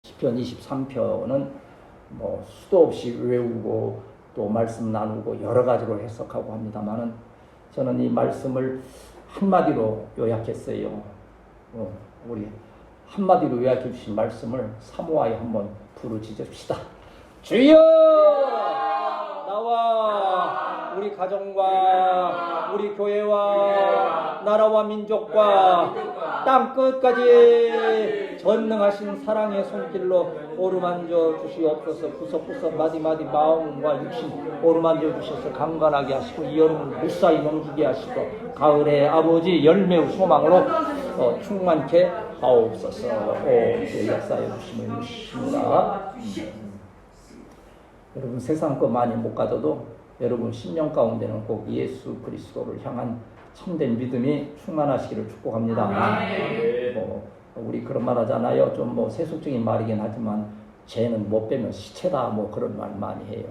시편 23편은 뭐 수도 없이 외우고 또 말씀 나누고 여러 가지로 해석하고 합니다만은 저는 이 말씀을 한마디로 요약했어요. 우리 한마디로 요약해 주신 말씀을 사모하여 한번 부르짖읍시다. 주여! 나와 우리 가정과 우리 교회와 나라와 민족과 땅 끝까지 전능하신 사랑의 손길로 오르만져 주시옵소서. 구석구석 마디마디 마음과 육신 오르만져 주셔서 강건하게 하시고 이 여름을 무사히 넘기게 하시고 가을의 아버지 열매의 소망으로 충만케 하옵소서. 역사해 주심을 믿습니다. 여러분 세상 거 많이 못 가져도 여러분 심령 가운데는 꼭 예수 그리스도를 향한 참된 믿음이 충만하시기를 축복합니다. 우리 그런 말 하잖아요. 좀 세속적인 말이긴 하지만 죄는 못 빼면 시체다 그런 말 많이 해요.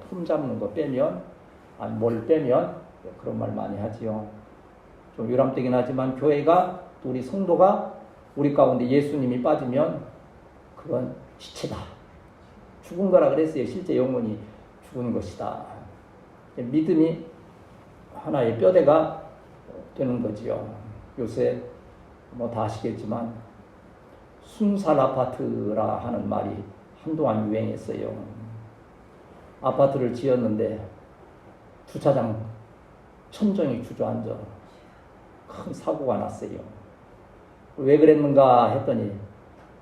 품 잡는 거 빼면 뭘 빼면 그런 말 많이 하지요. 좀 유람되긴 하지만 교회가 또 우리 성도가 우리 가운데 예수님이 빠지면 그건 시체다. 죽은 거라 그랬어요. 실제 영혼이 죽은 것이다. 믿음이 하나의 뼈대가 되는 거지요. 요새 다 아시겠지만 순살 아파트라 하는 말이 한동안 유행했어요. 아파트를 지었는데 주차장 천정이 주저앉아 큰 사고가 났어요. 왜 그랬는가 했더니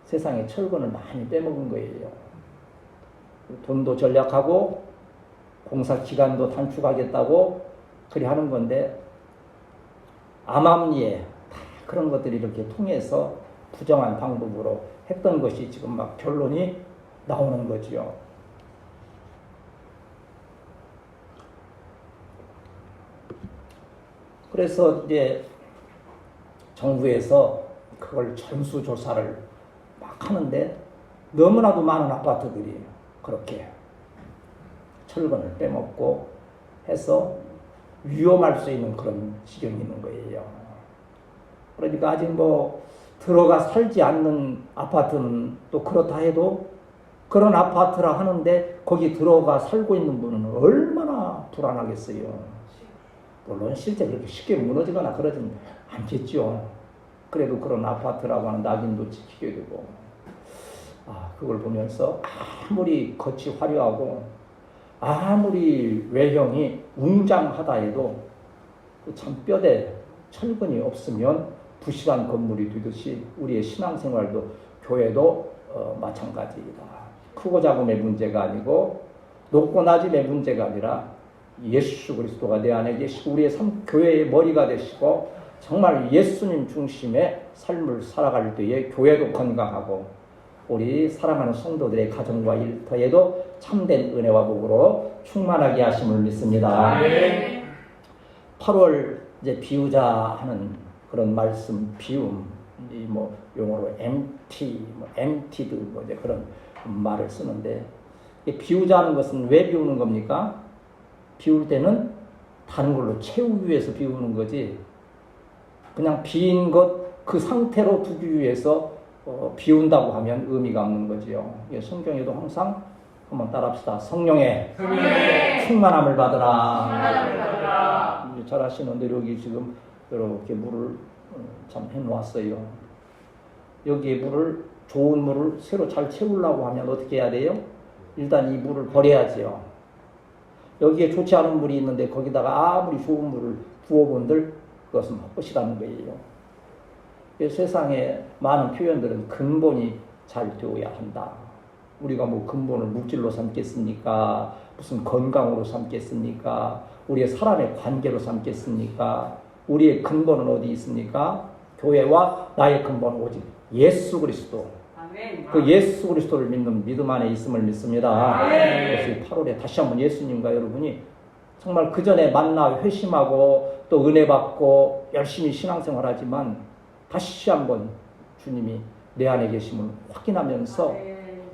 세상에 철근을 많이 빼먹은 거예요. 돈도 절약하고 공사 기간도 단축하겠다고 그리 하는 건데 암암리에 다 그런 것들이 이렇게 통해서 부정한 방법으로 했던 것이 지금 막 결론이 나오는 거지요. 그래서 이제 정부에서 그걸 전수조사를 막 하는데 너무나도 많은 아파트들이 그렇게 철근을 빼먹고 해서 위험할 수 있는 그런 지경이 있는 거예요. 그러니까 아직 들어가 살지 않는 아파트는 또 그렇다 해도 그런 아파트라 하는데 거기 들어가 살고 있는 분은 얼마나 불안하겠어요. 물론 실제 그렇게 쉽게 무너지거나 그러진 않겠죠. 그래도 그런 아파트라고 하는 낙인도 지키게 되고 그걸 보면서 아무리 겉이 화려하고 아무리 외형이 웅장하다 해도 참 뼈대 철근이 없으면 부실한 건물이 되듯이 우리의 신앙생활도 교회도 마찬가지이다. 크고 작음의 문제가 아니고 높고 낮음의 문제가 아니라 예수 그리스도가 내 안에 계시고 우리의 교회의 머리가 되시고 정말 예수님 중심의 삶을 살아갈 때에 교회도 건강하고 우리 사랑하는 성도들의 가정과 일터에도 참된 은혜와 복으로 충만하게 하심을 믿습니다. 8월 이제 비우자 하는 그런 말씀 비움 용어로 emptied 이제 그런 말을 쓰는데 비우자는 것은 왜 비우는 겁니까? 비울 때는 다른 걸로 채우기 위해서 비우는 거지 그냥 빈 것 그 상태로 두기 위해서 비운다고 하면 의미가 없는 거지요. 성경에도 항상 한번 따라합시다. 성령의 충만함을 받으라. 잘 아시는데 여기 지금 이렇게 물을 참 해놓았어요. 여기에 좋은 물을 새로 잘 채우려고 하면 어떻게 해야 돼요? 일단 이 물을 버려야지요. 여기에 좋지 않은 물이 있는데 거기다가 아무리 좋은 물을 부어본들 그것은 헛것이라는 거예요. 세상에 많은 표현들은 근본이 잘 되어야 한다. 우리가 근본을 물질로 삼겠습니까? 무슨 건강으로 삼겠습니까? 우리의 사람의 관계로 삼겠습니까? 우리의 근본은 어디 있습니까? 교회와 나의 근본은 오직 예수 그리스도. 그 예수 그리스도를 믿는 믿음 안에 있음을 믿습니다. 그래서 8월에 다시 한번 예수님과 여러분이 정말 그 전에 만나 회심하고 또 은혜 받고 열심히 신앙생활하지만 다시 한번 주님이 내 안에 계심을 확인하면서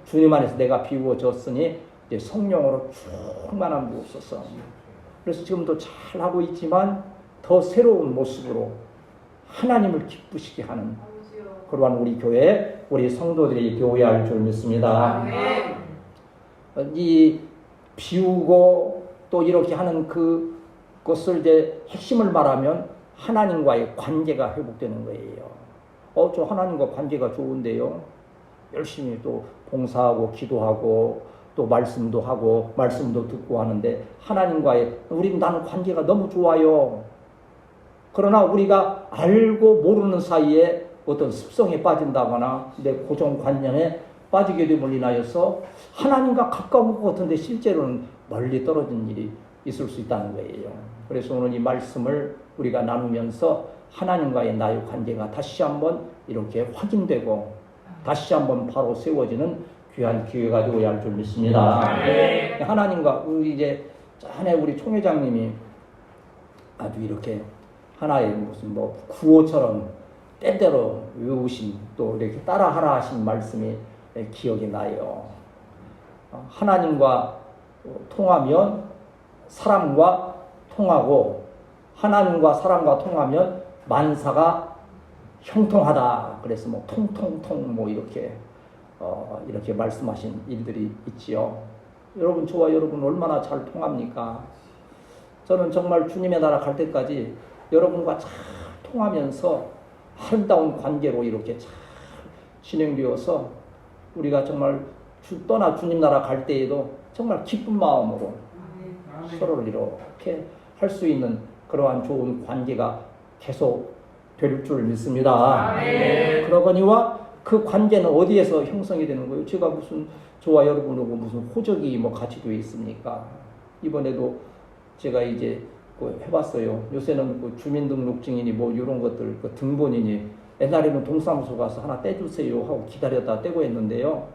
주님 안에서 내가 비우어졌으니 이제 성령으로 충만한 부옵소서. 그래서 지금도 잘 하고 있지만 더 새로운 모습으로 하나님을 기쁘시게 하는 그러한 우리 교회, 우리 성도들이 배워야 할 줄 믿습니다. 이 비우고 또 이렇게 하는 그것을 이제 핵심을 말하면 하나님과의 관계가 회복되는 거예요. 저 하나님과 관계가 좋은데요. 열심히 또 봉사하고 기도하고 또 말씀도 하고 말씀도 듣고 하는데 하나님과의 나는 관계가 너무 좋아요. 그러나 우리가 알고 모르는 사이에 어떤 습성에 빠진다거나 내 고정관념에 빠지게 됨을 인하여서 하나님과 가까운 것 같은데 실제로는 멀리 떨어진 일이 있을 수 있다는 거예요. 그래서 오늘 이 말씀을 우리가 나누면서 하나님과의 나의 관계가 다시 한번 이렇게 확인되고 다시 한번 바로 세워지는 귀한 기회가 되어야 할 줄 믿습니다. 하나님과 우리 이제 전에 우리 총회장님이 아주 이렇게 하나의 무슨 뭐 구호처럼 때때로 외우신 또 이렇게 따라하라 하신 말씀이 기억이 나요. 하나님과 통하면 사람과 통하고 하나님과 사람과 통하면 만사가 형통하다. 그래서 뭐 통통통 뭐 이렇게 말씀하신 일들이 있지요. 여러분 저와 여러분 얼마나 잘 통합니까? 저는 정말 주님의 나라 갈 때까지 여러분과 잘 통하면서 아름다운 관계로 이렇게 잘 진행되어서 우리가 정말 떠나 주님 나라 갈 때에도 정말 기쁜 마음으로 서로를 이렇게 할 수 있는 그러한 좋은 관계가 계속 될 줄 믿습니다. 그러거니와 그 관계는 어디에서 형성이 되는 거예요? 제가 무슨 저와 여러분하고 무슨 호적이 뭐 같이 되어 있습니까? 이번에도 제가 이제 해봤어요. 요새는 그 주민등록증이니 뭐 이런 것들 그 등본이니 옛날에는 동사무소 가서 하나 떼주세요 하고 기다렸다 떼고 했는데요.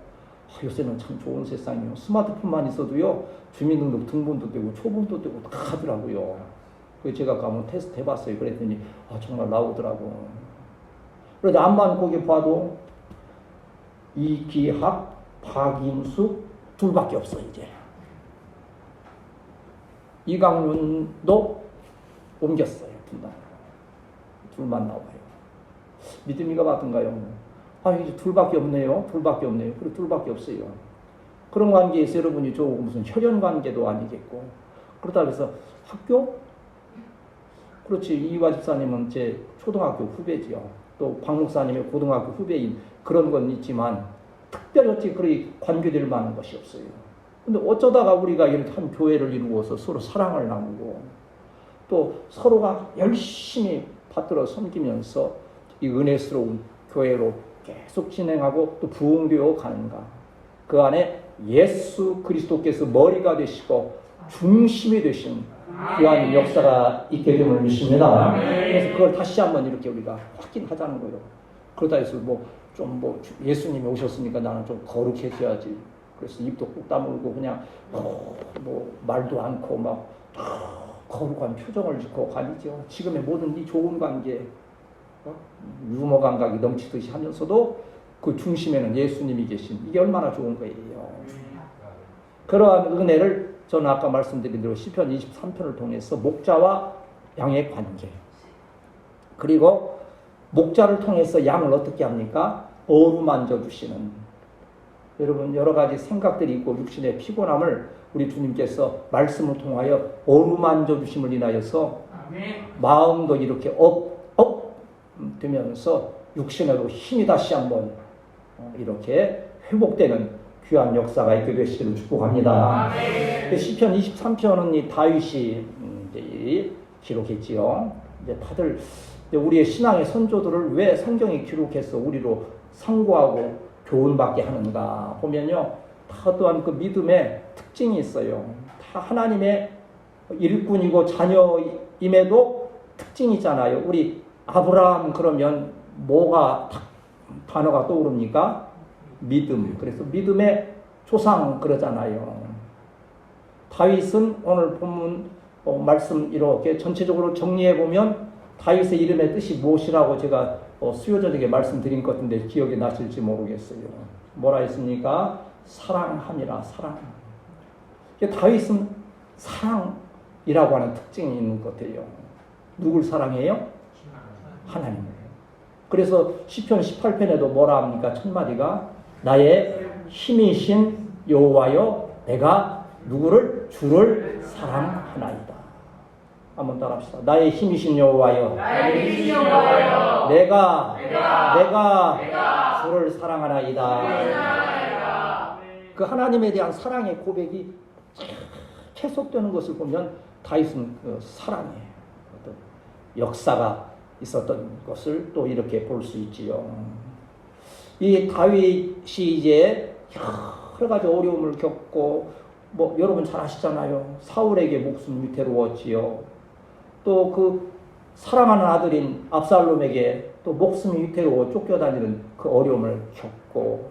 요새는 참 좋은 세상이에요. 스마트폰만 있어도요 주민등록 등본도 되고 초본도 되고 다 하더라고요. 그래서 제가 가면 테스트 해봤어요. 그랬더니 정말 나오더라고. 그런데 앞만 거기 봐도 이기학, 박인숙 둘밖에 없어 이제. 이강윤도 옮겼어요. 둘만 나와요. 믿음이가 맞던가요? 이제 둘밖에 없네요. 그리고 둘밖에 없어요. 그런 관계에서 여러분이 무슨 혈연 관계도 아니겠고 그러다 그래서 학교? 그렇지. 이화 집사님은 제 초등학교 후배지요. 또 박 목사님의 고등학교 후배인 그런 건 있지만 특별히 어찌 그리 관계될 만한 것이 없어요. 근데 어쩌다가 우리가 이렇게 한 교회를 이루어서 서로 사랑을 나누고 또 서로가 열심히 받들어 섬기면서 이 은혜스러운 교회로 계속 진행하고 또 부흥되어 가는가. 그 안에 예수 그리스도께서 머리가 되시고 중심이 되신 귀한 역사가 있게 됨을 믿습니다. 그래서 그걸 다시 한번 이렇게 우리가 확인하자는 거예요. 그러다 해서 예수님이 오셨으니까 나는 좀 거룩해져야지. 그래서 입도 꾹 다물고 그냥 말도 않고 막 거룩한 표정을 짓고 가리죠. 지금의 모든 이 좋은 관계, 유머 감각이 넘치듯이 하면서도 그 중심에는 예수님이 계신 이게 얼마나 좋은 거예요. 그러한 은혜를 저는 아까 말씀드린 대로 시편 23편을 통해서 목자와 양의 관계, 그리고 목자를 통해서 양을 어떻게 합니까? 어루만져 주시는, 여러분 여러 가지 생각들이 있고 육신의 피곤함을 우리 주님께서 말씀을 통하여 어루만져 주심을 인하여서 마음도 이렇게 되면서 육신에도 힘이 다시 한번 이렇게 회복되는 귀한 역사가 있게 되시기를 축복합니다. 시편 23편은 이 다윗이 기록했지요. 이제 다들 우리의 신앙의 선조들을 왜 성경이 기록해서 우리로 상고하고 교훈받게 하는가 보면요, 다 또한 그 믿음의 특징이 있어요. 다 하나님의 일꾼이고 자녀임에도 특징이 있잖아요. 우리 아브라함 그러면 뭐가 단어가 떠오릅니까? 믿음. 그래서 믿음의 조상 그러잖아요. 다윗은 오늘 본문 말씀 이렇게 전체적으로 정리해 보면 다윗의 이름의 뜻이 무엇이라고 제가 수요저녁에 말씀드린 것 같은데 기억이 나실지 모르겠어요. 뭐라 했습니까? 사랑함이라. 사랑. 다윗은 사랑이라고 하는 특징이 있는 것 같아요. 누굴 사랑해요? 하나님을. 그래서 시편 18편에도 뭐라 합니까? 첫 마디가 나의 힘이신 여호와여 내가 누구를? 주를 사랑하나이다. 한번 따라합시다. 나의 힘이신 여호와여 내가 주를 사랑하나이다. 그 하나님에 대한 사랑의 고백이 계속되는 것을 보면 다윗은 그 사랑의 어떤 역사가 있었던 것을 또 이렇게 볼 수 있지요. 이 다윗이 이제 여러 가지 어려움을 겪고 뭐 여러분 잘 아시잖아요. 사울에게 목숨 위태로웠지요. 또 그 사랑하는 아들인 압살롬에게 또 목숨이 위태로워 쫓겨다니는 그 어려움을 겪고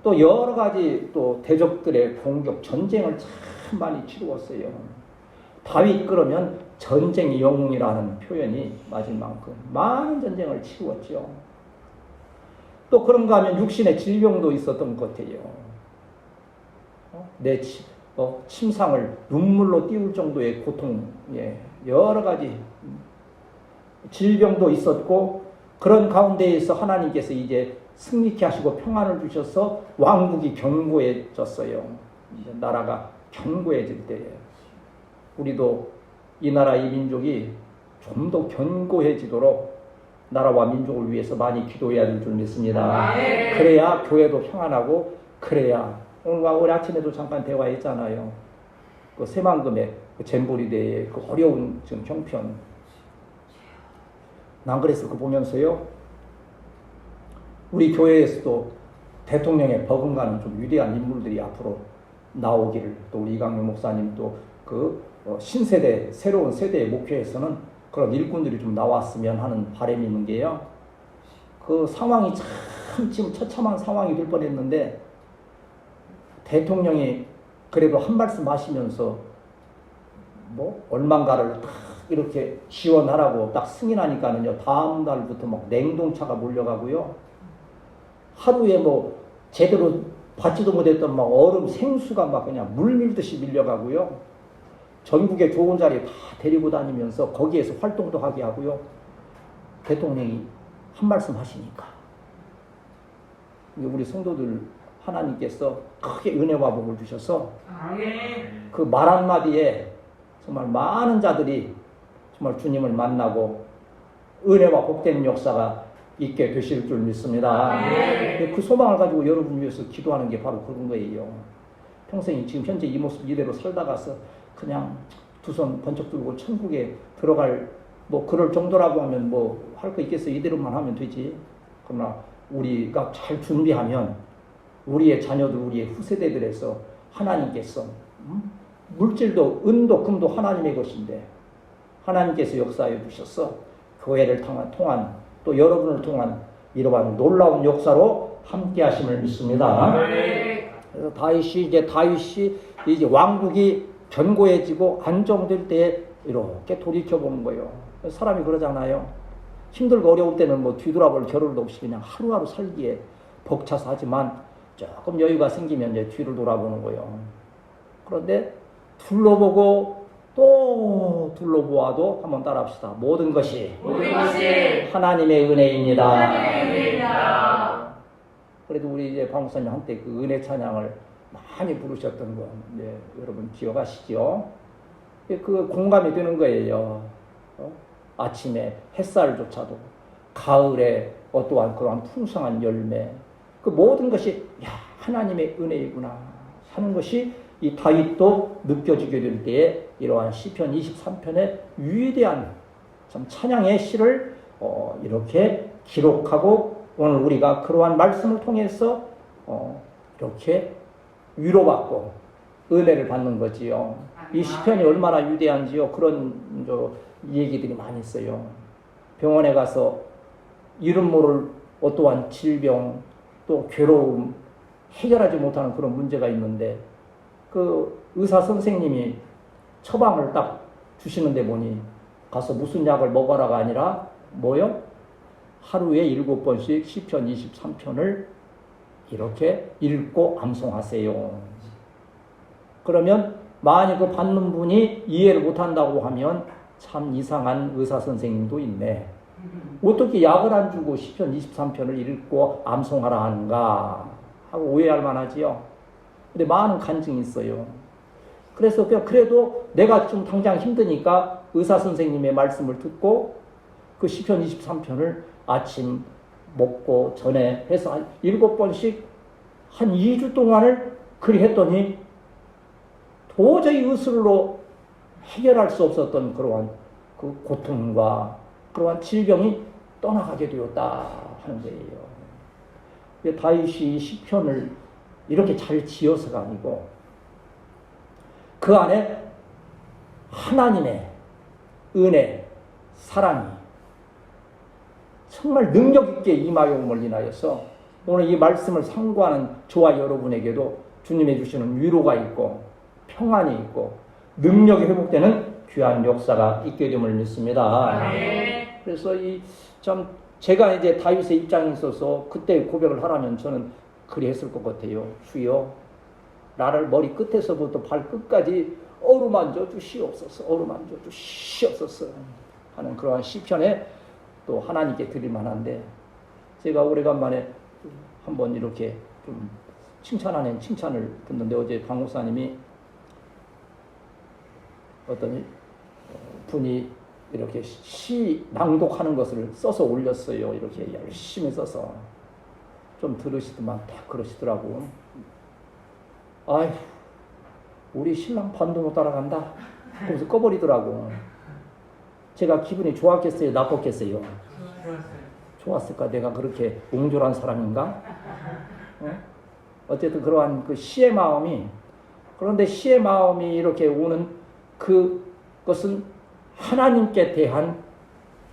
또 여러 가지 또 대적들의 공격, 전쟁을 참 많이 치루었어요. 다윗 그러면 전쟁의 영웅이라는 표현이 맞을 만큼 많은 전쟁을 치루었죠. 또 그런가 하면 육신의 질병도 있었던 것 같아요. 내 침상을 눈물로 띄울 정도의 고통, 여러 가지 질병도 있었고 그런 가운데에서 하나님께서 이제 승리케 하시고 평안을 주셔서 왕국이 견고해졌어요. 이제 나라가 견고해질 때에 우리도 이 나라 이 민족이 좀 더 견고해지도록 나라와 민족을 위해서 많이 기도해야 될 줄 믿습니다. 그래야 교회도 평안하고 그래야 오늘 아침에도 잠깐 대화했잖아요. 그 새만금의 그 잼버리대의 그 어려운 지금 형편. 난 그래서 그거 보면서요. 우리 교회에서도 대통령의 버금가는 좀 위대한 인물들이 앞으로 나오기를 또 우리 이강용 목사님 또 그 신세대 새로운 세대의 목회에서는 그런 일꾼들이 좀 나왔으면 하는 바람이 있는 게요. 그 상황이 참 지금 처참한 상황이 될 뻔했는데 대통령이 그래도 한 말씀 하시면서 뭐 얼만가를 딱 이렇게 지원하라고 딱 승인하니까는요 다음 날부터 막 냉동차가 몰려가고요 하루에 뭐 제대로 받지도 못했던 막 얼음 생수가 막 그냥 물 밀듯이 밀려가고요 전국의 좋은 자리 다 데리고 다니면서 거기에서 활동도 하게 하고요 대통령이 한 말씀 하시니까 우리 성도들 하나님께서 크게 은혜와 복을 주셔서 그 말 한마디에 정말 많은 자들이 정말 주님을 만나고 은혜와 복된 역사가 있게 되실 줄 믿습니다. 그 소망을 가지고 여러분 위해서 기도하는 게 바로 그런 거예요. 평생 지금 현재 이 모습 이대로 살다가서 그냥 두 손 번쩍 들고 천국에 들어갈 뭐 그럴 정도라고 하면 뭐 할 거 있겠어요. 이대로만 하면 되지. 그러나 우리가 잘 준비하면 우리의 자녀들, 우리의 후세대들에서 하나님께서 물질도 은도 금도 하나님의 것인데 하나님께서 역사해 주셔서 교회를 통한 또 여러분을 통한 이러한 놀라운 역사로 함께 하심을 믿습니다. 그래서 다윗이 이제 왕국이 견고해지고 안정될 때 이렇게 돌이켜보는 거예요. 사람이 그러잖아요. 힘들고 어려울 때는 뭐 뒤돌아볼 겨를도 없이 그냥 하루하루 살기에 벅차서 하지만 조금 여유가 생기면 이제 뒤를 돌아보는 거예요. 그런데 둘러보고 또 둘러보아도 한번 따라합시다. 모든 것이 하나님의 은혜입니다. 그래도 우리 이제 박 목사님 한때 그 은혜 찬양을 많이 부르셨던 거 여러분 기억하시죠? 그 공감이 되는 거예요. 아침에 햇살조차도 가을에 어떠한 그러한 풍성한 열매 그 모든 것이 하나님의 은혜이구나 하는 것이 이 다윗도 느껴지게 될 때에 이러한 시편 23편의 위대한 참 찬양의 시를 이렇게 기록하고 오늘 우리가 그러한 말씀을 통해서 이렇게 위로받고 은혜를 받는 거지요. 이 시편이 얼마나 위대한지요. 그런 얘기들이 많이 있어요. 병원에 가서 이름 모를 어떠한 질병 또 괴로움 해결하지 못하는 그런 문제가 있는데 그 의사 선생님이 처방을 딱 주시는데 보니 가서 무슨 약을 먹어라가 아니라 뭐요? 하루에 7번씩 시편 23편을 이렇게 읽고 암송하세요. 그러면 만약 그 받는 분이 이해를 못한다고 하면 참 이상한 의사 선생님도 있네. 어떻게 약을 안 주고 시편 23편을 읽고 암송하라 하는가 하고 오해할 만하지요. 근데 많은 간증이 있어요. 그래서 그래도 내가 좀 당장 힘드니까 의사 선생님의 말씀을 듣고 그 시편 23편을 아침 먹고 전에 해서 한 7번씩 한 2주 동안을 그리 했더니 도저히 의술로 해결할 수 없었던 그러한 그 고통과 그러한 질병이 떠나가게 되었다 하는 거예요. 다윗이 시편을 이렇게 잘 지어서가 아니고 그 안에 하나님의 은혜, 사랑이 정말 능력 있게 임하여옴을 인하여서 오늘 이 말씀을 상고하는 저와 여러분에게도 주님의 주시는 위로가 있고 평안이 있고 능력이 회복되는 귀한 역사가 있게 됨을 믿습니다. 그래서 참 제가 이제 다윗의 입장에 있어서 그때 고백을 하라면 저는 그리 했을 것 같아요. 주여, 나를 머리 끝에서부터 발끝까지 어루만져 주시옵소서, 어루만져 주시옵소서 하는 그러한 시편에 또 하나님께 드릴 만한데, 제가 오래간만에 한번 이렇게 좀 칭찬 아닌 칭찬을 듣는데, 어제 강 목사님이 어떤 분이 이렇게 시 낭독하는 것을 써서 올렸어요. 이렇게 열심히 써서. 좀 들으시더만 딱 그러시더라고. 아휴, 우리 신랑 반도 못 따라간다. 그래서 꺼버리더라고. 제가 기분이 좋았겠어요? 나빴겠어요? 좋았을까? 내가 그렇게 옹졸한 사람인가? 어쨌든 그러한 그 시의 마음이, 그런데 시의 마음이 이렇게 오는 그것은 하나님께 대한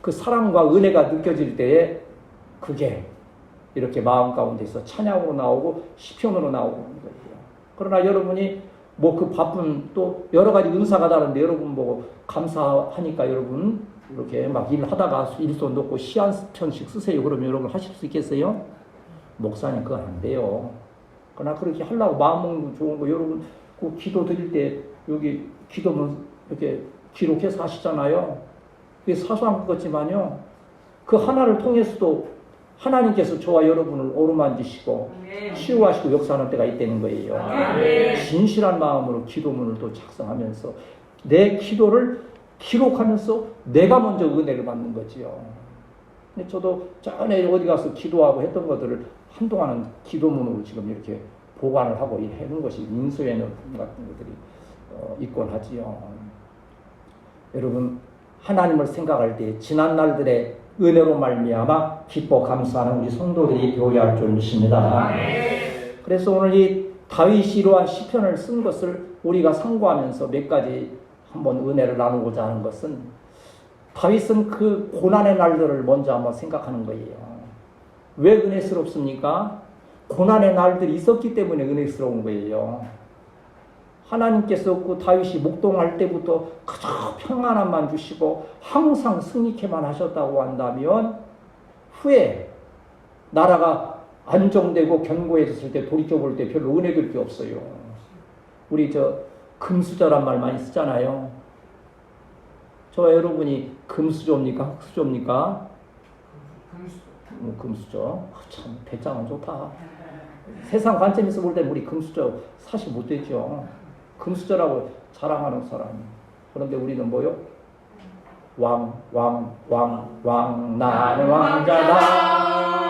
그 사랑과 은혜가 느껴질 때에 그게 이렇게 마음 가운데서 찬양으로 나오고 시편으로 나오는 거예요. 그러나 여러분이 뭐 그 바쁜 또 여러 가지 은사가 다른데 여러분 보고 감사하니까 여러분 이렇게 막 일하다가 일손 놓고 시 한 편씩 쓰세요. 그러면 여러분 하실 수 있겠어요? 목사님 그건 안 돼요. 그러나 그렇게 하려고 마음먹는 좋은 거, 여러분 그 기도 드릴 때 여기 기도문 이렇게 기록해서 하시잖아요. 그게 사소한 것 같지만요, 그 하나를 통해서도 하나님께서 저와 여러분을 어루만지시고 치유하시고 역사하는 때가 있다는 거예요. 진실한 마음으로 기도문을 또 작성하면서 내 기도를 기록하면서 내가 먼저 은혜를 받는 거지요. 근데 저도 전에 어디 가서 기도하고 했던 것들을 한동안은 기도문으로 지금 이렇게 보관을 하고 해놓은 것이 민수의 같은 것들이 있곤 하지요. 여러분, 하나님을 생각할 때 지난 날들의 은혜로 말미암아 기뻐 감사하는 우리 성도들이 되어야 할 줄 믿습니다. 그래서 오늘 이 다윗이 이러한 시편을 쓴 것을 우리가 상고하면서 몇 가지 한번 은혜를 나누고자 하는 것은, 다윗은 그 고난의 날들을 먼저 한번 생각하는 거예요. 왜 은혜스럽습니까? 고난의 날들이 있었기 때문에 은혜스러운 거예요. 하나님께서 그 다윗이 목동할 때부터 그저 평안함만 주시고 항상 승리케만 하셨다고 한다면, 후에 나라가 안정되고 견고해졌을 때 돌이켜볼 때 별로 은혜될 게 없어요. 우리 금수저란 말 많이 쓰잖아요. 저와 여러분이 금수저입니까? 흑수저입니까? 금수저. 참 배짱은 좋다. 세상 관점에서 볼 때 우리 금수저 사실 못 되죠. 금수저라고 자랑하는 사람. 그런데 우리는 뭐요? 나는 왕자다.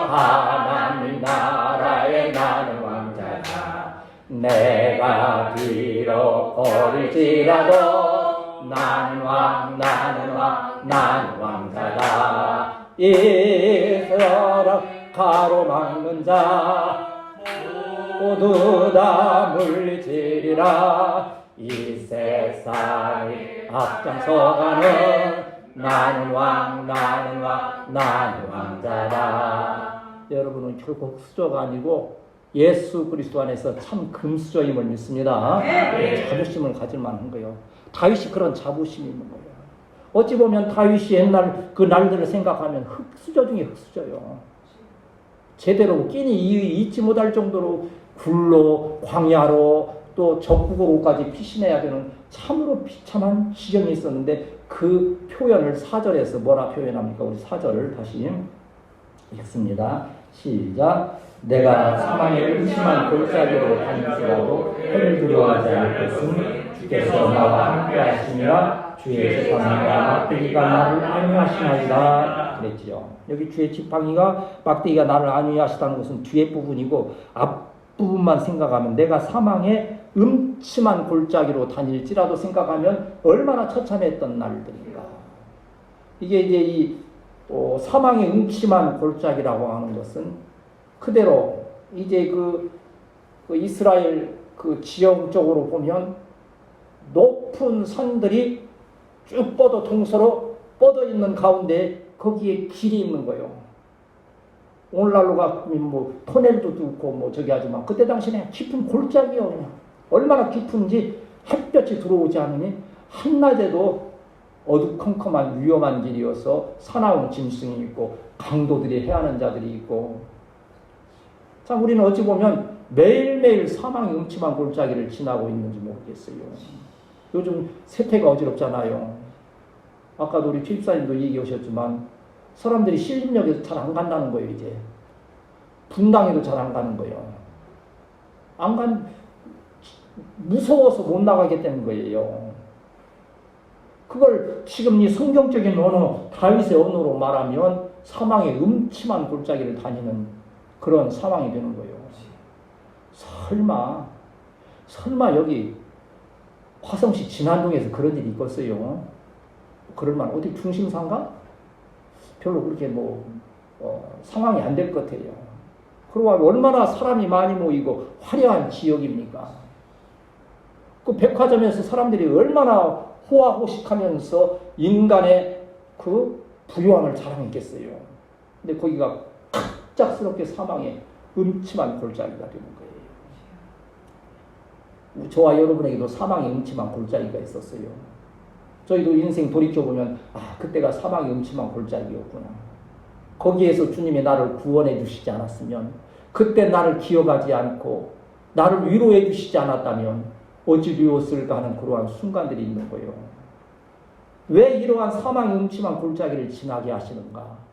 하나님 나라에 나는 왕자다. 내가 비록 어릴지라도 나는 왕자다. 이스라엘 가로막는 자 모두 다 물리치리라. 이 세상이 앞장서가는 나는 왕자다. 여러분은 결국 수저가 아니고 예수 그리스도 안에서 참 금수저임을 믿습니다. 자부심을 가질 만한 거예요. 다윗이 그런 자부심이 있는 거예요. 어찌 보면 다윗이 옛날 그 날들을 생각하면 흑수저 중에 흑수저요. 제대로 끼니 잊지 못할 정도로 굴로 광야로 또 적국으로까지 피신해야 되는 참으로 비참한 시경이 있었는데 그 표현을 4절에서 뭐라 표현합니까? 우리 4절을 다시 읽습니다. 시작. 내가 사망의 음침한 골짜기로 다닐지라도 해를 두려워하지 않을 것은 주께서 나와 함께 하시니라. 주의 지팡이가 막대기가 나를 안위하시나이다 그랬지요. 여기 주의 지팡이가 막대기가 나를 안위하시다는 것은 뒤에 부분이고 앞부분만 생각하면 내가 사망의 음침한 골짜기로 다닐지라도 생각하면 얼마나 처참했던 날들인가. 이게 이제 이 사망의 음침한 골짜기라고 하는 것은 그대로 이제 그 이스라엘 그 지형 쪽으로 보면 높은 산들이 쭉 동서로 뻗어 있는 가운데 거기에 길이 있는 거예요. 오늘날로 가면 뭐 터널도 있고 뭐 저기 하지만 그때 당시에 깊은 골짜기요. 그냥 얼마나 깊은지 햇볕이 들어오지 않으니 한낮에도 어두컴컴한 위험한 길이어서 사나운 짐승이 있고 강도들이 해하는 자들이 있고. 자, 우리는 어찌 보면 매일매일 사망의 음침한 골짜기를 지나고 있는지 모르겠어요. 요즘 세태가 어지럽잖아요. 아까도 우리 주입사님도 얘기하셨지만 사람들이 신림역에서 잘 안 간다는 거예요. 이제 분당에도 잘 안 가는 거예요. 무서워서 못 나가게 되는 거예요. 그걸 지금 이 성경적인 언어, 다윗의 언어로 말하면 사망의 음침한 골짜기를 다니는 그런 상황이 되는 거예요. 설마 여기 화성시 진안동에서 그런 일이 있겠어요? 그럴만 어디 중심사인가? 별로 그렇게 상황이 안 될 것 같아요. 그러고 얼마나 사람이 많이 모이고 화려한 지역입니까? 그 백화점에서 사람들이 얼마나 호화호식하면서 인간의 그 부유함을 자랑했겠어요. 근데 거기가 갑작스럽게 사망의 음침한 골짜기가 되는 거예요. 저와 여러분에게도 사망의 음침한 골짜기가 있었어요. 저희도 인생 돌이켜보면 그때가 사망의 음침한 골짜기였구나. 거기에서 주님이 나를 구원해 주시지 않았으면, 그때 나를 기억하지 않고 나를 위로해 주시지 않았다면 어찌 되었을까 하는 그러한 순간들이 있는 거예요. 왜 이러한 사망의 음침한 골짜기를 지나게 하시는가?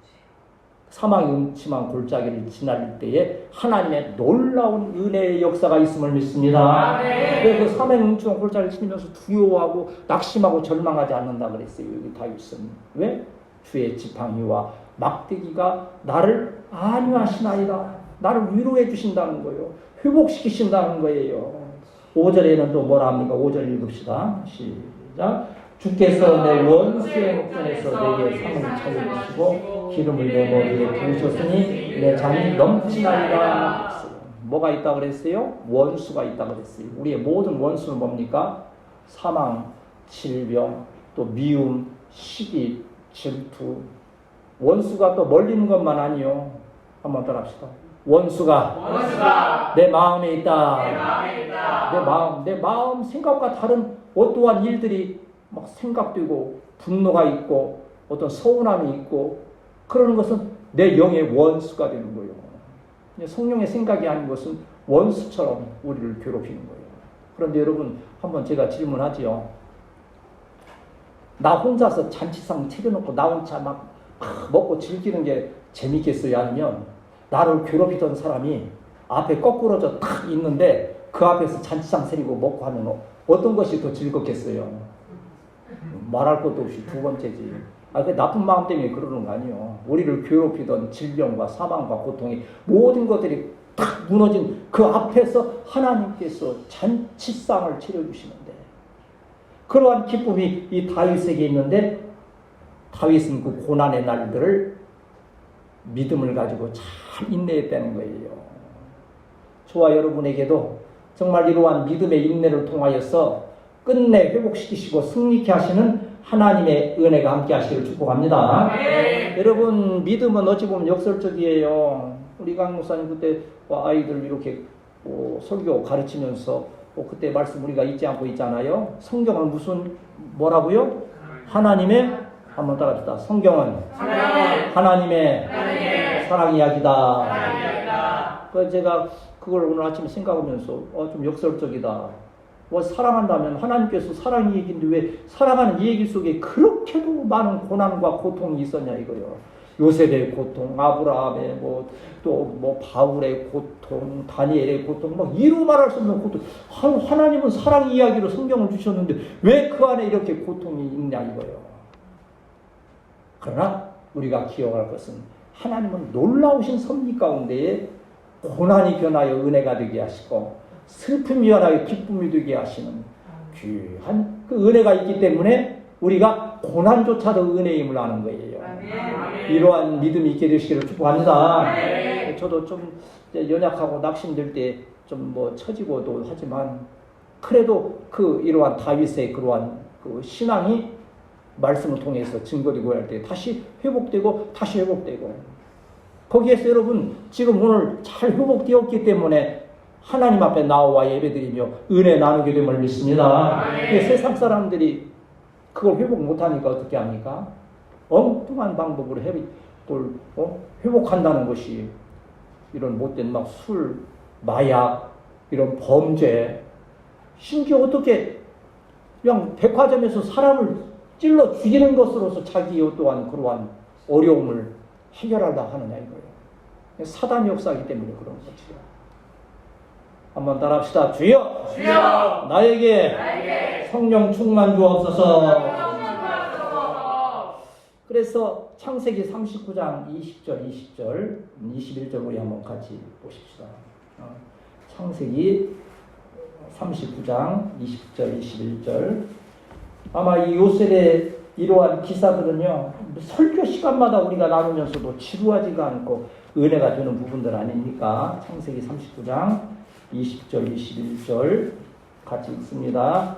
사망의 음침한 골짜기를 지날 때에 하나님의 놀라운 은혜의 역사가 있음을 믿습니다. 왜 그 사망의 음침한 골짜기를 지나면서 두려워하고 낙심하고 절망하지 않는다 그랬어요. 여기 다윗은. 왜? 주의 지팡이와 막대기가 나를 안위하시나이다. 나를 위로해 주신다는 거예요. 회복시키신다는 거예요. 5절에는 또 뭐라 합니까? 5절 읽읍시다. 시작. 주께서 내 원수의 목전에서 내게 상을 차려주시고 기름을 내 머리에 부으셨으니 내 잔이 넘치나이다. 뭐가 있다고 그랬어요? 원수가 있다고 그랬어요. 우리의 모든 원수는 뭡니까? 사망, 질병, 또 미움, 시기, 질투. 원수가 또 멀리는 것만 아니요. 한번 따라합시다. 원수가 내 마음에 있다. 내 마음 생각과 다른 어떠한 일들이 막 생각되고 분노가 있고 어떤 서운함이 있고 그러는 것은 내 영의 원수가 되는 거예요. 성령의 생각이 아닌 것은 원수처럼 우리를 괴롭히는 거예요. 그런데 여러분 한번 제가 질문하지요. 나 혼자서 잔치상 차려놓고 나 혼자 막 먹고 즐기는 게 재밌겠어요? 아니면 나를 괴롭히던 사람이 앞에 거꾸로져 탁 있는데 그 앞에서 잔치상 차리고 먹고 하면 어떤 것이 더 즐겁겠어요? 말할 것도 없이 두 번째지. 그 나쁜 마음 때문에 그러는 거 아니에요. 우리를 괴롭히던 질병과 사망과 고통이 모든 것들이 탁 무너진 그 앞에서 하나님께서 잔치상을 차려주시는데 그러한 기쁨이 이 다윗에게 있는데 다윗은 그 고난의 날들을 믿음을 가지고 잘 인내했다는 거예요. 저와 여러분에게도 정말 이러한 믿음의 인내를 통하여서 끝내 회복시키시고 승리케 하시는 하나님의 은혜가 함께 하시기를 축복합니다. 여러분 믿음은 어찌 보면 역설적이에요. 우리 강 목사님 그때 아이들 이렇게 설교 가르치면서 그때 말씀 우리가 잊지 않고 있잖아요. 성경은 뭐라고요? 하나님의 한번 따라합시다. 성경은 하나님의 사랑 이야기다. 그래서 제가 그걸 오늘 아침에 생각하면서 좀 역설적이다. 뭐 사랑한다면 하나님께서 사랑의 얘기인데 왜 사랑하는 이 얘기 속에 그렇게도 많은 고난과 고통이 있었냐 이거요. 요셉의 고통, 아브라함의 또 바울의 고통, 다니엘의 고통, 이루 말할 수 없는 고통. 하나님은 사랑 이야기로 성경을 주셨는데 왜 그 안에 이렇게 고통이 있냐 이거요. 그러나 우리가 기억할 것은 하나님은 놀라우신 섭리 가운데에 고난이 변하여 은혜가 되게 하시고 슬픔이 변하여 기쁨이 되게 하시는 귀한 그 은혜가 있기 때문에 우리가 고난조차도 은혜임을 아는 거예요. 이러한 믿음이 있게 되시기를 축복합니다. 저도 좀 연약하고 낙심될 때 좀 처지고도 하지만 그래도 이러한 다윗의 그러한 그 신앙이 말씀을 통해서 증거되고 할 때 다시 회복되고 거기에서 여러분 지금 오늘 잘 회복되었기 때문에 하나님 앞에 나와 예배드리며 은혜 나누게 됨을 믿습니다. 세상 사람들이 그걸 회복 못하니까 어떻게 합니까? 엉뚱한 방법으로 회복한다는 것이 이런 못된 술, 마약, 이런 범죄, 심지어 어떻게 그냥 백화점에서 사람을 찔러 죽이는 것으로서 자기 또한 그러한 어려움을 해결하려 하느냐 이거예요. 사단의 역사이기 때문에 그런 거지요. 한번 따라합시다. 주여, 주여 나에게 성령 충만 주옵소서. 그래서 창세기 39장 20절, 21절 우리 한번 같이 보십시다. 창세기 39장 20절, 21절. 아마 이 요셉의 이러한 기사들은요, 설교 시간마다 우리가 나누면서도 지루하지가 않고 은혜가 되는 부분들 아닙니까? 창세기 39장 20절, 21절 같이 읽습니다.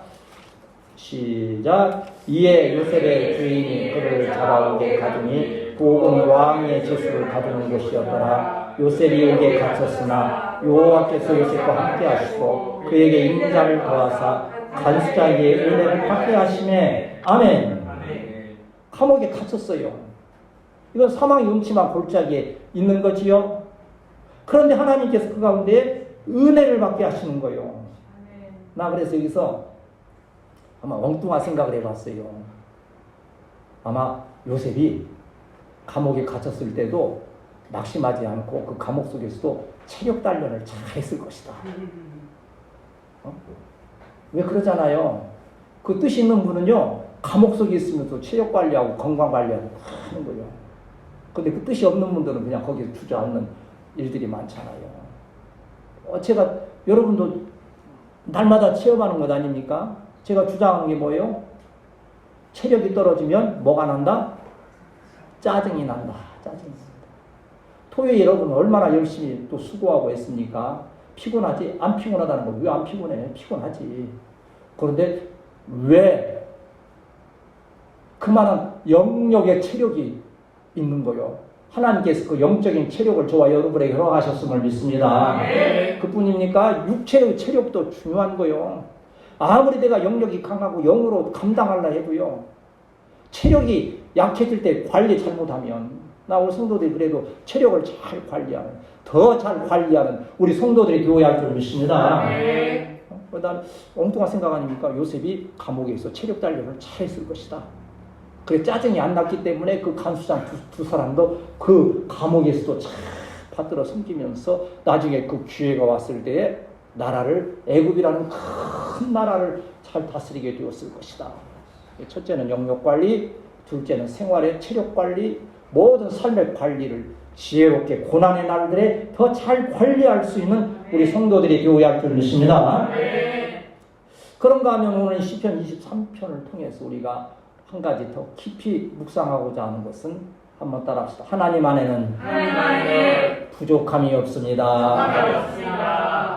시작. 이에 요셉의 주인이 그를 잡아오게 가두니 복은 왕의 제수를 가두는 것이었더라. 요셉이 옥에 갇혔으나 여호와께서 요셉과 함께 하시고 그에게 인자를 더하사 간수자에게 은혜를 받게 하시매. 아멘. 감옥에 갇혔어요. 이건 사망의 음침한 골짜기에 있는 거지요. 그런데 하나님께서 그 가운데 은혜를 받게 하시는 거예요. 나 그래서 여기서 아마 엉뚱한 생각을 해봤어요. 아마 요셉이 감옥에 갇혔을 때도 낙심하지 않고 그 감옥 속에서도 체력 단련을 잘 했을 것이다. 왜 그러잖아요. 그 뜻이 있는 분은요, 감옥 속에 있으면서 체력 관리하고 건강 관리하고 하는 거예요. 근데 그 뜻이 없는 분들은 그냥 거기에 주저앉는 일들이 많잖아요. 제가 여러분도 날마다 체험하는 것 아닙니까? 제가 주장하는 게 뭐예요? 체력이 떨어지면 뭐가 난다? 짜증이 난다. 짜증이 난다. 토요일 여러분 얼마나 열심히 또 수고하고 했습니까? 피곤하지? 안 피곤하다는 거 왜 안 피곤해? 피곤하지. 그런데 왜 그만한 영역의 체력이 있는 거요? 하나님께서 그 영적인 체력을 저와 여러분에게 허락하셨음을 믿습니다. 그뿐입니까? 육체의 체력도 중요한 거요. 아무리 내가 영역이 강하고 영으로 감당하려 해도요, 체력이 약해질 때 관리 잘못하면, 나 우리 성도들이 그래도 체력을 잘 관리하는, 더 잘 관리하는 우리 성도들이 되어야 할 줄 믿습니다. 난 엉뚱한 생각 아닙니까? 요셉이 감옥에서 체력 단련을 잘 했을 것이다. 그래 짜증이 안 났기 때문에 그 간수장 두 사람도 그 감옥에서도 잘 받들어 섬기면서 나중에 그 기회가 왔을 때에 나라를, 애굽이라는 큰 나라를 잘 다스리게 되었을 것이다. 첫째는 영역관리, 둘째는 생활의 체력관리, 모든 삶의 관리를 지혜롭게 고난의 날들에 더 잘 관리할 수 있는 우리 성도들이 되어야 할 줄 믿습니다. 그런가 하면 오늘 시편 23편을 통해서 우리가 한 가지 더 깊이 묵상하고자 하는 것은 한번 따라합시다. 하나님 안에는 부족함이 없습니다.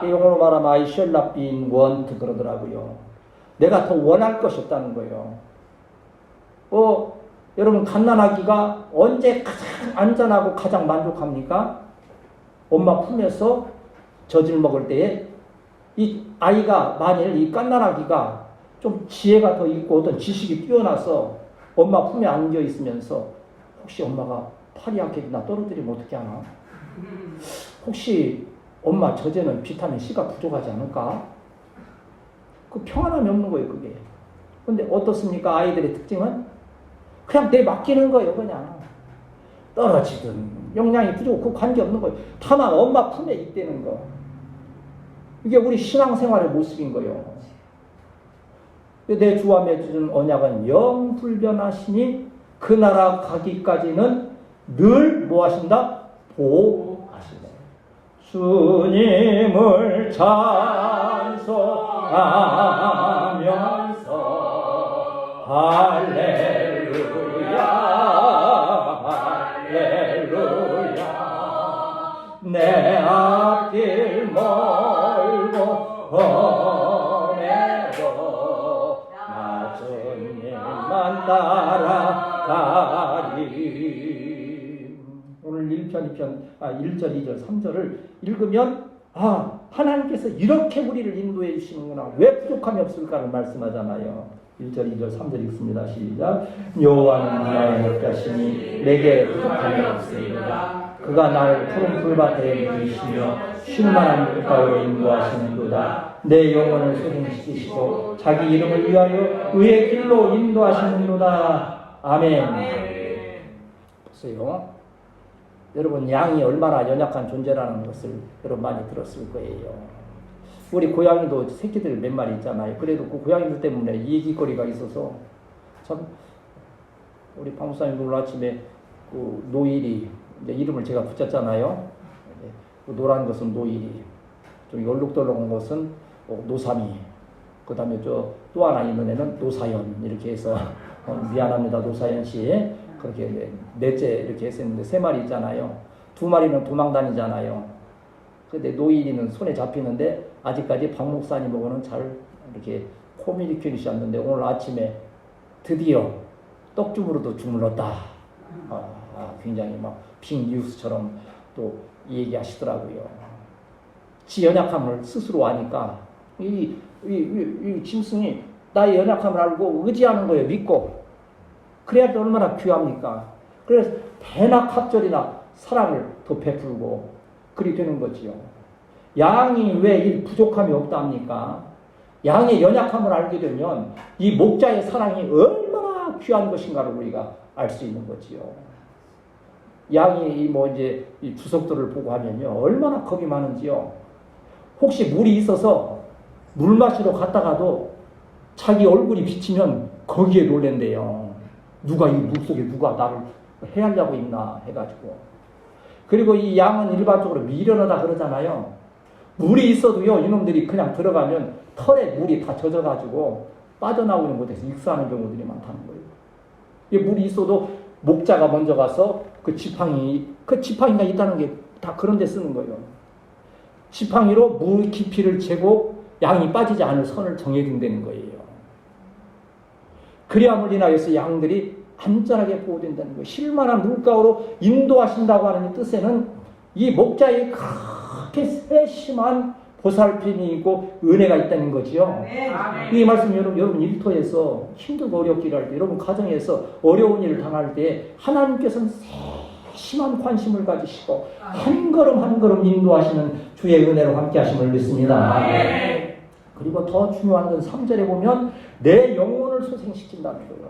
영어로 말하면 I shall not be in want 그러더라고요. 내가 더 원할 것이 없다는 거예요. 여러분 갓난아기가 언제 가장 안전하고 가장 만족합니까? 엄마 품에서 젖을 먹을 때에 이 아이가 만일 이 갓난아기가 좀 지혜가 더 있고 어떤 지식이 뛰어나서 엄마 품에 안겨 있으면서 혹시 엄마가 팔이 한 개나 떨어뜨리면 어떻게 하나? 혹시 엄마 젖에는 비타민 C가 부족하지 않을까? 그 평안함이 없는 거예요, 그게. 근데 어떻습니까? 아이들의 특징은 그냥 내 맡기는 거예요, 그냥. 떨어지든 영양이 부족하고 관계없는 거예요. 다만 엄마 품에 있다는 거. 이게 우리 신앙생활의 모습인 거예요. 내 주와 맺은 언약은 영불변하시니 그 나라 가기까지는 늘 뭐 하신다? 보호하신다. 주님을 찬송하면서 할렐루야 할렐루야 내 앞길 멀고 험해도 나 주님만 따라가리. 오늘 1편, 1절, 2절, 3절을 읽으면 하나님께서 이렇게 우리를 인도해 주시는구나. 왜 부족함이 없을까를 말씀하잖아요. 1절, 2절, 3절 읽습니다. 시작. 여호와는 나의 목자시니 내게 부족함이 없습니다. 그가 나를 푸른 풀밭에 누이시며 쉴만한 물가로 인도하시는도다. 내 영혼을 소생시키시고 자기 이름을 위하여 의의 길로 인도하시는도다. 아멘. 보세요. 여러분, 양이 얼마나 연약한 존재라는 것을 여러분 많이 들었을 거예요. 우리 고양이도 새끼들 몇 마리 있잖아요. 그래도 그 고양이들 때문에 얘기거리가 있어서 참 우리 방목사님 오늘 아침에 그 노일이 이제 이름을 제가 붙였잖아요. 그 노란 것은 노일이, 좀 얼룩덜룩한 것은 노삼이, 그 다음에 또 하나 있는 애는 노사연 이렇게 해서 미안합니다 노사연 씨 그렇게 넷째 이렇게 했었는데 세 마리 있잖아요. 두 마리는 도망 다니잖아요. 근데 노일이는 손에 잡히는데 아직까지 박 목사님하고는 잘 이렇게 커뮤니케이션이 었는데 오늘 아침에 드디어 떡주무로도 주물렀다. 굉장히 막 빅뉴스처럼 또 얘기하시더라고요. 지 연약함을 스스로 아니까 이 짐승이 나의 연약함을 알고 의지하는 거예요. 믿고. 그래야 얼마나 귀합니까? 그래서 대낙합절이나 사랑을 더 베풀고 그리 되는 거지요. 양이 왜 이 부족함이 없답니까? 양의 연약함을 알게 되면 이 목자의 사랑이 얼마나 귀한 것인가를 우리가 알 수 있는 거지요. 양이 이제 이 주석들을 보고 하면요, 얼마나 겁이 많은지요. 혹시 물이 있어서 물 마시러 갔다가도 자기 얼굴이 비치면 거기에 놀랜대요. 누가 이 물속에 누가 나를 해하려고 있나 해가지고. 그리고 이 양은 일반적으로 미련하다 그러잖아요. 물이 있어도요, 이놈들이 그냥 들어가면 털에 물이 다 젖어가지고 빠져나오는 못해서 익사하는 경우들이 많다는 거예요. 이 물이 있어도 목자가 먼저 가서 그 지팡이가 있다는 게 다 그런 데 쓰는 거예요. 지팡이로 물 깊이를 재고 양이 빠지지 않을 선을 정해준다는 거예요. 그리함을 인하여서 양들이 안전하게 보호된다는 거예요. 쉴만한 물가로 인도하신다고 하는 뜻에는 이 목자의 그렇게 세심한 보살핌이 있고 은혜가 있다는 거지요. 이 말씀 여러분 일터에서 힘들고 어렵기를 할 때, 여러분 가정에서 어려운 일을 당할 때 하나님께서는 세심한 관심을 가지시고 한 걸음 한 걸음 인도하시는 주의 은혜로 함께 하심을 믿습니다. 그리고 더 중요한 건 3절에 보면 내 영혼을 소생시킨다는 거예요.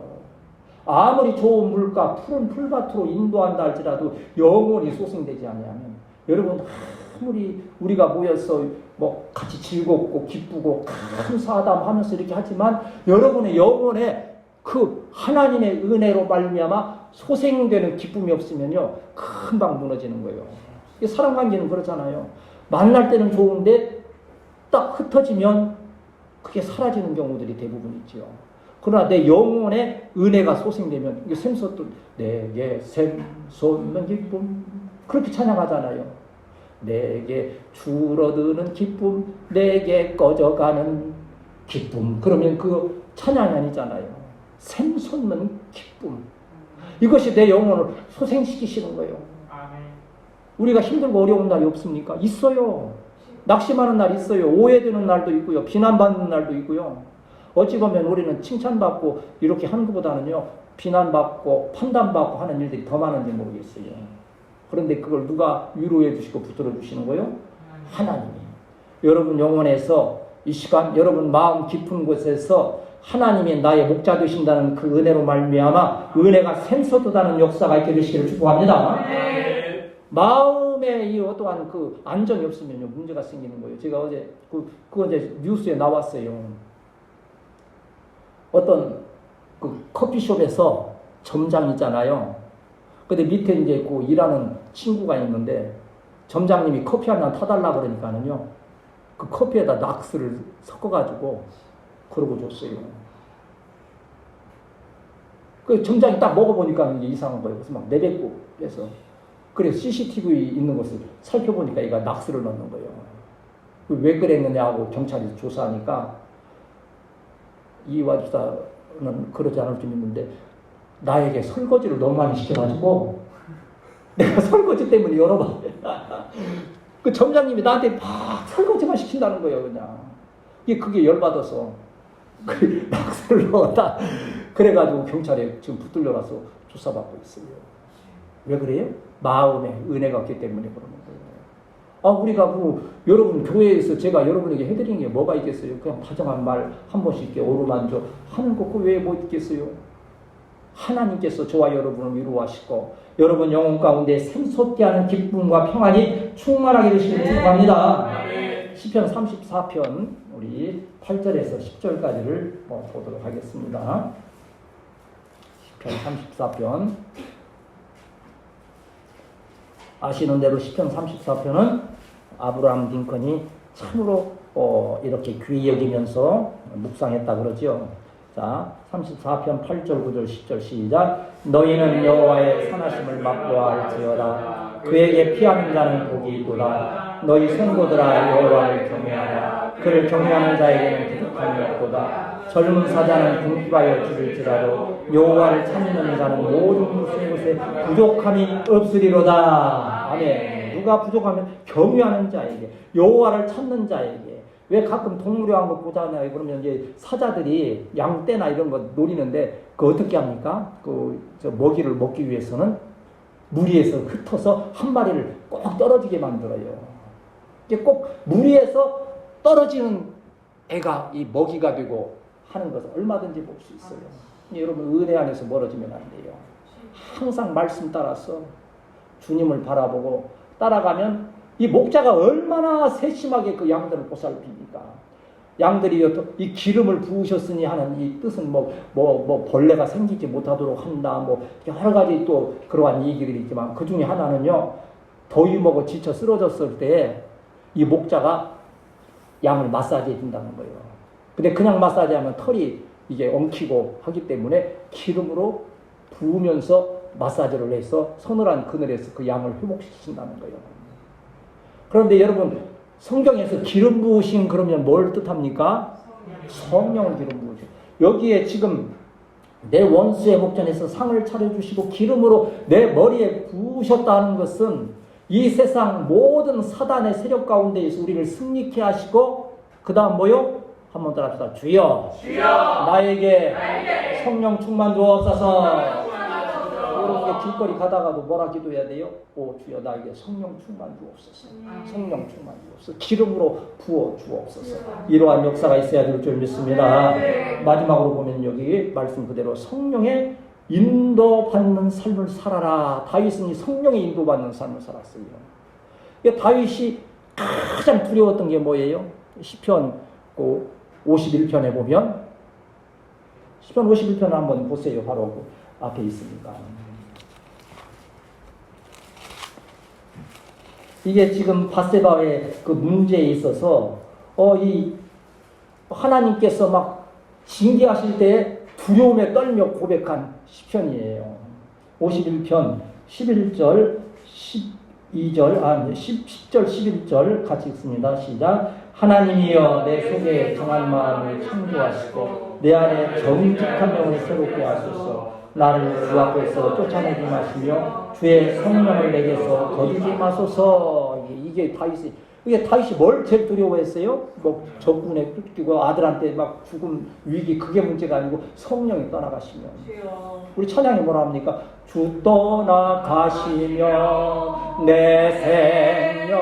아무리 좋은 물가 푸른 풀밭으로 인도한다 할지라도 영혼이 소생되지 않으면, 여러분 아무리 우리가 모여서 같이 즐겁고 기쁘고 감사하다하면서 이렇게 하지만 여러분의 영혼에 그 하나님의 은혜로 말미암아 소생되는 기쁨이 없으면요, 금방 무너지는 거예요. 사람 관계는 그렇잖아요. 만날 때는 좋은데 딱 흩어지면 그게 사라지는 경우들이 대부분 있죠. 그러나 내 영혼에 은혜가 소생되면, 이게 샘솟도 내게 샘솟는 기쁨 그렇게 찬양하잖아요. 내게 줄어드는 기쁨, 내게 꺼져가는 기쁨. 그러면 그 찬양이 아니잖아요. 샘솟는 기쁨. 이것이 내 영혼을 소생시키시는 거예요. 우리가 힘들고 어려운 날이 없습니까? 있어요. 낙심하는 날 있어요. 오해되는 날도 있고요. 비난받는 날도 있고요. 어찌 보면 우리는 칭찬받고 이렇게 하는 것보다는요, 비난받고 판단받고 하는 일들이 더 많은지 모르겠어요. 그런데 그걸 누가 위로해 주시고 붙들어 주시는 거예요? 하나님이. 여러분 영혼에서 이 시간 여러분 마음 깊은 곳에서 하나님이 나의 목자 되신다는 그 은혜로 말미암아 은혜가 샘솟도다는 역사가 있게 되시기를 축복합니다. 마음에 이 어떠한 그 안정이 없으면요 문제가 생기는 거예요. 제가 어제 그거 이제 뉴스에 나왔어요. 어떤 그 커피숍에서 점장이잖아요. 근데 밑에 이제 그 일하는 친구가 있는데 점장님이 커피 한 잔 타달라 그러니까는요 그 커피에다 낙스를 섞어가지고 그러고 줬어요. 그 점장이 딱 먹어보니까 이게 이상한 거예요. 그래서 막 내뱉고 해서 그래서 CCTV 있는 것을 살펴보니까 얘가 낙스를 넣는 거예요. 왜 그랬느냐고 경찰이 조사하니까 이 와주사는 그러지 않을 좀 있는데 나에게 설거지를 너무 많이 시켜가지고 내가 설거지 때문에 여러 번 그 점장님이 나한테 막 설거지만 시킨다는 거예요. 그냥 그게 열받아서 그 낙서를 넣었다. 그래가지고 경찰에 지금 붙들려가서 조사받고 있어요. 왜 그래요? 마음에 은혜가 없기 때문에 그러는 거예요. 우리가 여러분 교회에서 제가 여러분에게 해드리는 게 뭐가 있겠어요? 그냥 다정한 말 한 번씩 이렇게 어루만져 하는 거 왜 뭐 있겠어요? 하나님께서 저와 여러분을 위로하시고 여러분 영혼 가운데 샘솟게 하는 기쁨과 평안이 충만하게 되시길 축복합니다. 시편 34편 우리 8절에서 10절까지를 보도록 하겠습니다. 시편 34편 아시는 대로 시편 34편은 아브라함 링컨이 참으로 이렇게 귀히 여기면서 묵상했다 그러죠. 자, 34편 8절, 9절, 10절 시작. 너희는 여호와의 선하심을 맛보아할지어다. 그에게 피하는 자는 복이 있도다. 너희 성도들아 여호와를 경외하라. 그를 경외하는 자에게는 부족함이 없도다. 젊은 사자는 궁핍하여 죽을지라도 여호와를 찾는 자는 모든 것에 부족함이 없으리로다. 아멘. 누가 부족하면 경외하는 자에게, 여호와를 찾는 자에게. 왜 가끔 동물의 왕국 보잖아요. 그러면 이제 사자들이 양떼나 이런 거 노리는데 그 어떻게 합니까? 저 먹이를 먹기 위해서는 무리에서 흩어서 한 마리를 꼭 떨어지게 만들어요. 이게 꼭 무리에서 떨어지는 애가 이 먹이가 되고 하는 것을 얼마든지 볼 수 있어요. 여러분 은혜 안에서 멀어지면 안 돼요. 항상 말씀 따라서 주님을 바라보고 따라가면 이 목자가 얼마나 세심하게 그 양들을 보살핍니까? 양들이 이 기름을 부으셨으니 하는 이 뜻은 벌레가 생기지 못하도록 한다. 여러 가지 또 그러한 얘기들이 있지만 그 중에 하나는요. 더위 먹어 지쳐 쓰러졌을 때 이 목자가 양을 마사지 해준다는 거예요. 근데 그냥 마사지하면 털이 이게 엉키고 하기 때문에 기름으로 부으면서 마사지를 해서 서늘한 그늘에서 그 양을 회복시킨다는 거예요. 그런데 여러분 성경에서 기름 부으심 그러면 뭘 뜻합니까? 성령을 기름 부으심. 여기에 지금 내 원수의 목전에서 상을 차려주시고 기름으로 내 머리에 부으셨다는 것은 이 세상 모든 사단의 세력 가운데에서 우리를 승리케 하시고 그 다음 뭐요? 한 번 더 합시다. 주여, 나에게 성령 충만 주옵소서. 여러분께 길거리 가다가도 뭐라 기도해야 돼요? 주여 나에게 성령 충만 주옵소서. 성령 충만 주옵소서. 기름으로 부어 주옵소서. 이러한 역사가 있어야 될 줄 믿습니다. 마지막으로 보면 여기 말씀 그대로 성령의 인도받는 삶을 살아라. 다윗은 이 성령의 인도받는 삶을 살았어요. 다윗이 가장 두려웠던 게 뭐예요? 시편 51편에 보면 시편 51편 한번 보세요. 바로 그 앞에 있습니다. 이게 지금 밧세바의 그 문제에 있어서 이 하나님께서 막 징계하실 때 두려움에 떨며 고백한 시편이에요. 51편 11절 12절 10절 11절 같이 읽습니다. 시작. 하나님이여 내 속에 정한 마음을 창조하시고 내 안에 정직한 영을 새롭게 하소서. 나를 주 앞에서 쫓아내지 마시며 주의 성령을 내게서 거두지 마소서. 이게 다윗이 뭘 제일 두려워했어요? 적군에 쫓기고 아들한테 막 죽음 위기 그게 문제가 아니고 성령이 떠나가시면. 우리 찬양이 뭐라 합니까? 주 떠나가시면 내 생명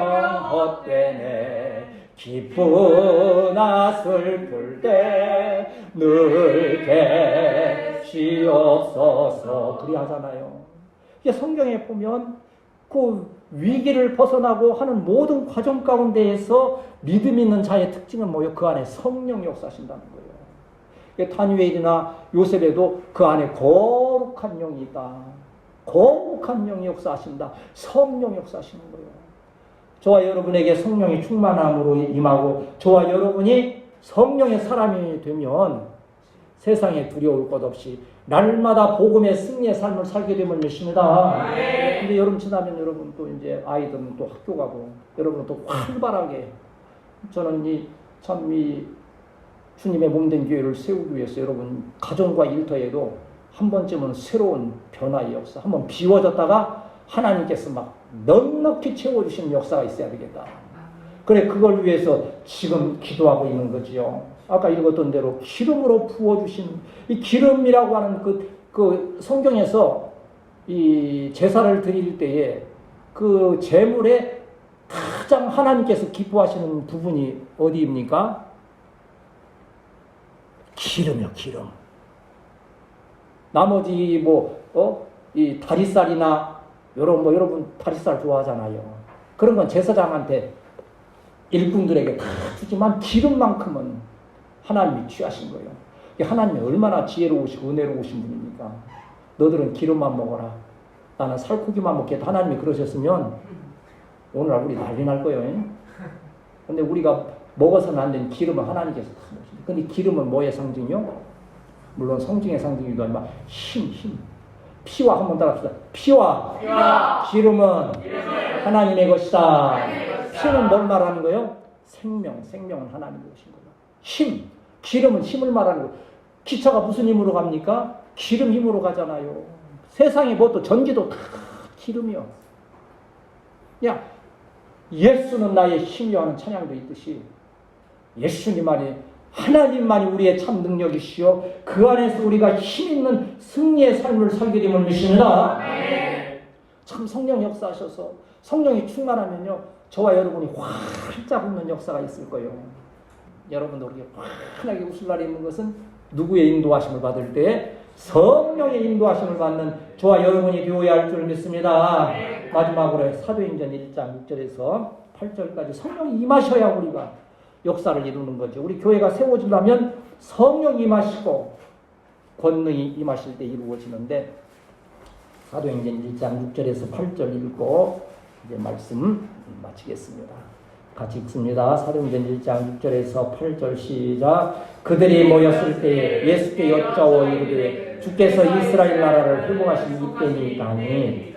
헛되네 기쁜 나 슬플 때 늘 계시옵소서 그리 하잖아요. 이게 성경에 보면 그 위기를 벗어나고 하는 모든 과정 가운데에서 믿음 있는 자의 특징은 뭐예요? 그 안에 성령이 역사하신다는 거예요. 다니엘이나 요셉에도 그 안에 거룩한 영이 있다. 거룩한 영이 역사하신다. 성령이 역사하시는 거예요. 저와 여러분에게 성령이 충만함으로 임하고 저와 여러분이 성령의 사람이 되면 세상에 두려울 것 없이 날마다 복음의 승리의 삶을 살게 됨을 믿습니다. 근데 여름 지나면 여러분 또 이제 아이들은 또 학교 가고 여러분은 또 활발하게 저는 참 주님의 몸된 교회를 세우기 위해서 여러분 가정과 일터에도 한 번쯤은 새로운 변화의 역사, 한번 비워졌다가 하나님께서 막 넉넉히 채워주시는 역사가 있어야 되겠다. 그래 그걸 위해서 지금 기도하고 있는 거지요. 아까 읽었던 대로 기름으로 부어주신 이 기름이라고 하는 그 성경에서 이 제사를 드릴 때에 그 제물에 가장 하나님께서 기뻐하시는 부분이 어디입니까? 기름이요, 기름. 나머지 이 다리살이나 여러분 다리살 좋아하잖아요. 그런 건 제사장한테 일꾼들에게 다 주지만 기름만큼은 하나님이 취하신 거예요. 하나님이 얼마나 지혜로우시고 은혜로우신 분입니까? 너들은 기름만 먹어라. 나는 살코기만 먹겠다. 하나님이 그러셨으면 오늘날 우리 난리 날 거예요. 근데 우리가 먹어서는 안 되는 기름은 하나님께서 다 먹으십니다. 근데 기름은 뭐의 상징이요? 물론 성징의 상징이기도 하지만 힘. 피와 한번 따라합시다. 피와 기름은 하나님의 것이다. 피는 뭘 말하는 거예요? 생명은 하나님의 것인 거예요. 힘, 기름은 힘을 말하는 거예요. 기차가 무슨 힘으로 갑니까? 기름 힘으로 가잖아요. 세상에 뭐 전기도 다 기름이요. 야, 예수는 나의 힘이여 하는 찬양도 있듯이 예수님만이 하나님만이 우리의 참 능력이시여 그 안에서 우리가 힘있는 승리의 삶을 살게 됨을 믿습니다. 참 성령 역사하셔서 성령이 충만하면요 저와 여러분이 활짝 웃는 역사가 있을 거예요. 여러분도 그렇게 환하게 웃을 날이 있는 것은 누구의 인도하심을 받을 때 성령의 인도하심을 받는 저와 여러분이 되어야 할 줄 믿습니다. 마지막으로 사도행전 1장 6절에서 8절까지 성령이 임하셔야 우리가 역사를 이루는 거죠. 우리 교회가 세워지려면 성령이 임하시고 권능이 임하실 때 이루어지는데 사도행전 1장 6절에서 8절 읽고 이제 말씀 마치겠습니다. 같이 읽습니다. 사도행전 1장 6절에서 8절 시작. 그들이 모였을 때에 예수께 여짜오 이르되 주께서 이스라엘 나라를 회복하신 이때니까니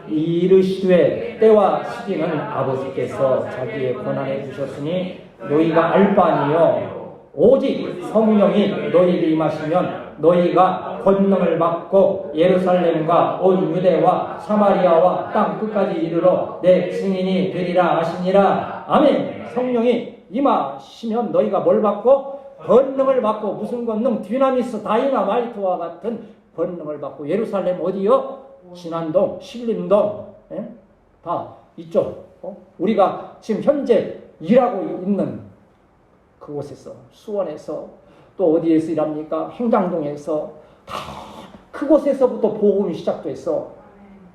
이르시되 때와 시기는 아버지께서 자기의 권한에 주셨으니 너희가 알 바 아니요 오직 성령이 너희를 임하시면 너희가 권능을 받고 예루살렘과 온 유대와 사마리아와 땅 끝까지 이르러 내 증인이 되리라 하시니라. 아멘. 성령이 임하시면 너희가 뭘 받고? 권능을 받고. 무슨 권능? 디나미스 다이나마이트와 같은 권능을 받고. 예루살렘 어디요? 진안동, 신림동 다 이쪽 우리가 지금 현재 일하고 있는 그곳에서 수원에서 또 어디에서 일합니까? 행장동에서 다 그곳에서부터 복음이 시작돼서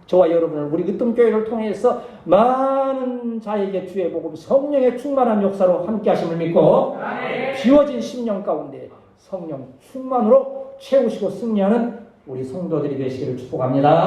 저와 여러분을 우리 으뜸교회를 통해서 많은 자에게 주의 복음 성령의 충만한 역사로 함께 하심을 믿고 비워진 심령 가운데 성령 충만으로 채우시고 승리하는 우리 성도들이 되시기를 축복합니다.